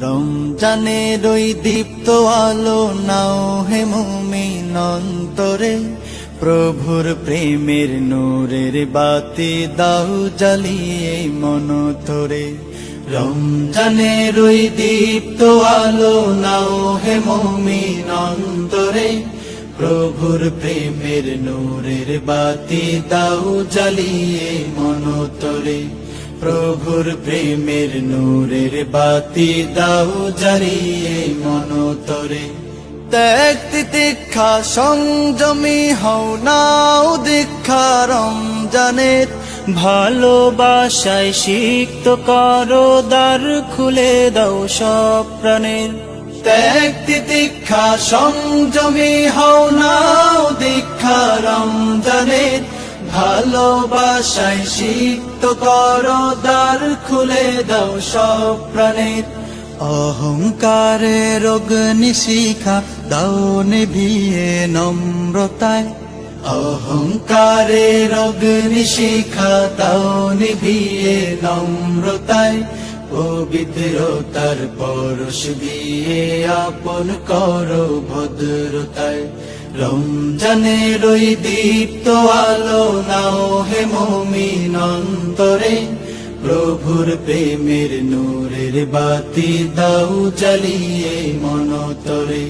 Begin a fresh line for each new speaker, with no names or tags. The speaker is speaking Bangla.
রমজানের ওই দীপ্ত আলো নাও হে মুমিন অন্তরে, প্রভুর প্রেমের নূরের বাতি দাও জ্বালিয়ে মন তোরে। রমজানের ওই দীপ্ত আলো নাও হে মুমিন অন্তরে, প্রভুর প্রেমের নূরের বাতি দাও জ্বালিয়ে মন তোরে। প্রভুর প্রেমের নূরের বাতি দাও জ্বালিয়ে মন তোরে। ত্যাগ তিতিক্ষা সংযমী হও নাও দীক্ষা রমজানের, ভালোবাসায় সিক্ত করো দ্বার খুলে দাও সব প্রাণের। ত্যাগ তিতিক্ষা সংযমী হও নাও দীক্ষা রমজানের, ভালোবাসায় সিক্ত করো দ্বার খুলে দাও সব প্রাণের। অহংকারের অগ্নিশিখা দাও নিভিয়ে নম্রতায়, অহংকারের অগ্নিশিখা দাও নিভিয়ে নম্রতায়। পবিত্রতার পরশ দিয়ে আপন করো ভদ্রতায়। রমজানের ওই দীপ্ত আলো নাও হে মুমিন অন্তরে, প্রভুর প্রেমের নূরের বাতি দাও জ্বালিয়ে মন তোরে।